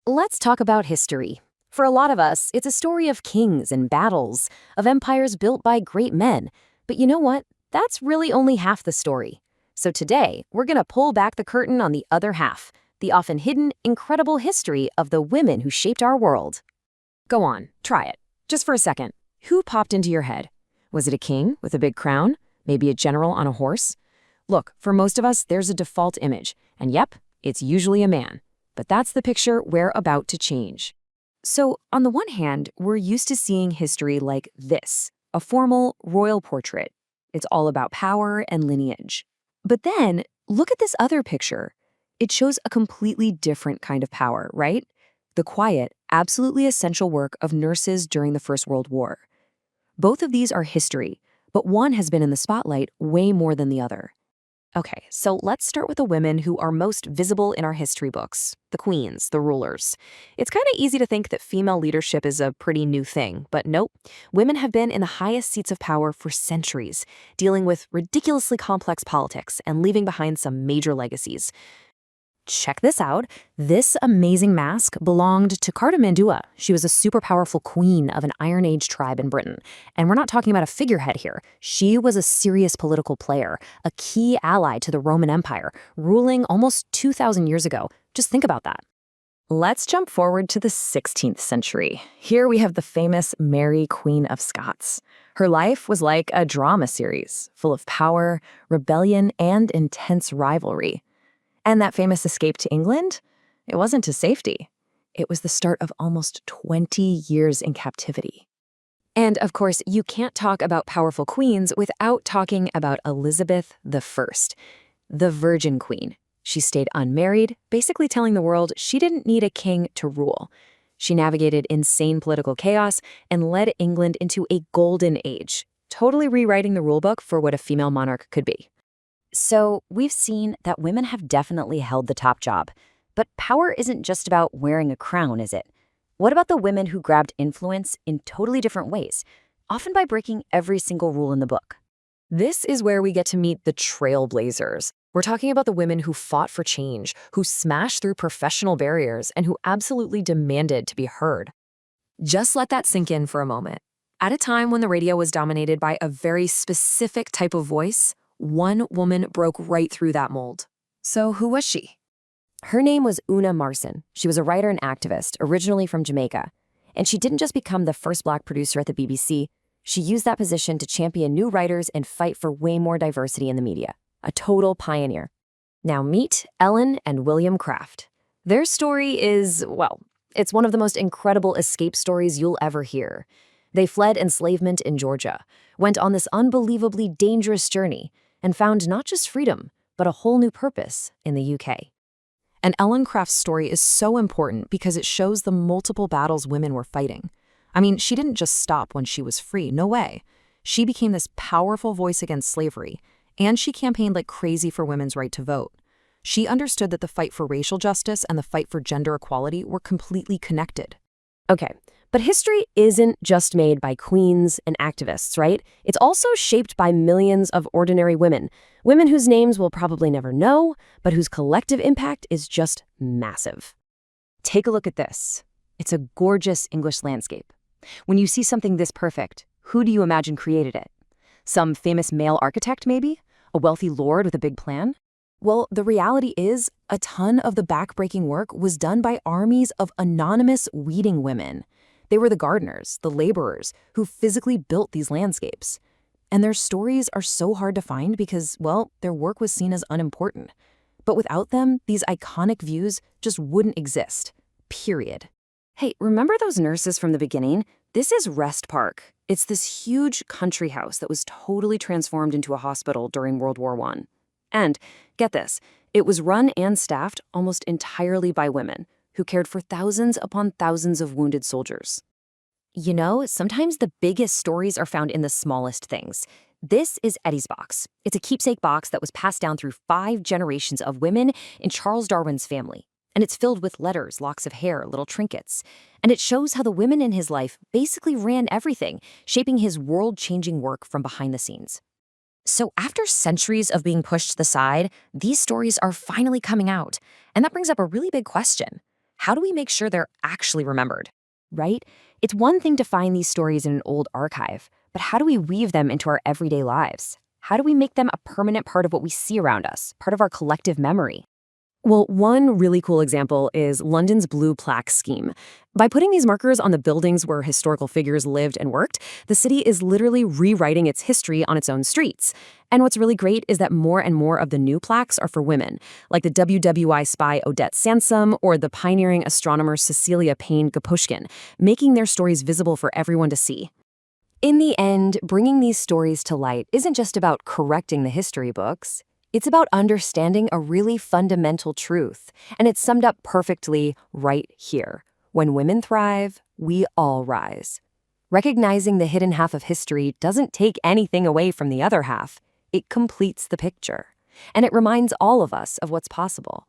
Let's talk about history. For a lot of us, it's a story of kings and battles, of empires built by great men. But you know what? That's really only half the story. So today, we're going to pull back the curtain on the other half, the often hidden, incredible history of the women who shaped our world. Go on, try it. Just for a second. Who popped into your head? Was it a king with a big crown? Maybe a general on a horse? Look, for most of us, there's a default image. And yep, it's usually a man. But that's the picture we're about to change. So, on the one hand, we're used to seeing history like this, a formal royal portrait. It's all about power and lineage. But then, look at this other picture. It shows a completely different kind of power, right? The quiet, absolutely essential work of nurses during the First World War. Both of these are history, but one has been in the spotlight way more than the other. Okay, so let's start with the women who are most visible in our history books, the queens, the rulers. It's kind of easy to think that female leadership is a pretty new thing, but nope. Women have been in the highest seats of power for centuries, dealing with ridiculously complex politics and leaving behind some major legacies. Check this out. This amazing mask belonged to Carta. She was a super powerful queen of an Iron Age tribe in Britain. And we're not talking about a figurehead here. She was a serious political player, a key ally to the Roman Empire, ruling almost 2,000 years ago. Just think about that. Let's jump forward to the 16th century. Here we have the famous Mary, Queen of Scots. Her life was like a drama series, full of power, rebellion, and intense rivalry. And that famous escape to England? It wasn't to safety. It was the start of almost 20 years in captivity. And of course, you can't talk about powerful queens without talking about Elizabeth I, the Virgin Queen. She stayed unmarried, basically telling the world she didn't need a king to rule. She navigated insane political chaos and led England into a golden age, totally rewriting the rulebook for what a female monarch could be. So we've seen that women have definitely held the top job. But power isn't just about wearing a crown, is it? What about the women who grabbed influence in totally different ways, often by breaking every single rule in the book? This is where we get to meet the trailblazers. We're talking about the women who fought for change, who smashed through professional barriers, and who absolutely demanded to be heard. Just let that sink in for a moment. At a time when the radio was dominated by a very specific type of voice, one woman broke right through that mold. So who was she? Her name was Una Marson. She was a writer and activist, originally from Jamaica. And she didn't just become the first Black producer at the BBC. She used that position to champion new writers and fight for way more diversity in the media. A total pioneer. Now meet Ellen and William Craft. Their story is, well, it's one of the most incredible escape stories you'll ever hear. They fled enslavement in Georgia, went on this unbelievably dangerous journey, and found not just freedom, but a whole new purpose in the UK. And Ellen Craft's story is so important because it shows the multiple battles women were fighting. I mean, she didn't just stop when she was free, no way. She became this powerful voice against slavery, and she campaigned like crazy for women's right to vote. She understood that the fight for racial justice and the fight for gender equality were completely connected. Okay, but history isn't just made by queens and activists, right? It's also shaped by millions of ordinary women. Women whose names we'll probably never know, but whose collective impact is just massive. Take a look at this. It's a gorgeous English landscape. When you see something this perfect, who do you imagine created it? Some famous male architect, maybe? A wealthy lord with a big plan? Well, the reality is, a ton of the backbreaking work was done by armies of anonymous weeding women. They were the gardeners, the laborers, who physically built these landscapes. And their stories are so hard to find because, well, their work was seen as unimportant. But without them, these iconic views just wouldn't exist. Period. Hey, remember those nurses from the beginning? This is Rest Park. It's this huge country house that was totally transformed into a hospital during World War I. And, get this, it was run and staffed almost entirely by women, who cared for thousands upon thousands of wounded soldiers. You know, sometimes the biggest stories are found in the smallest things. This is Eddie's box. It's a keepsake box that was passed down through 5 generations of women in Charles Darwin's family. And it's filled with letters, locks of hair, little trinkets. And it shows how the women in his life basically ran everything, shaping his world-changing work from behind the scenes. So after centuries of being pushed to the side, these stories are finally coming out. And that brings up a really big question. how do we make sure they're actually remembered? Right? It's one thing to find these stories in an old archive, but how do we weave them into our everyday lives? How do we make them a permanent part of what we see around us, part of our collective memory? Well, one really cool example is London's Blue Plaques scheme. By putting these markers on the buildings where historical figures lived and worked, the city is literally rewriting its history on its own streets. And what's really great is that more and more of the new plaques are for women, like the WWI spy Odette Sansom or the pioneering astronomer Cecilia Payne-Gaposchkin, making their stories visible for everyone to see. In the end, bringing these stories to light isn't just about correcting the history books. It's about understanding a really fundamental truth, and it's summed up perfectly right here. When women thrive, we all rise. Recognizing the hidden half of history doesn't take anything away from the other half. It completes the picture, and it reminds all of us of what's possible.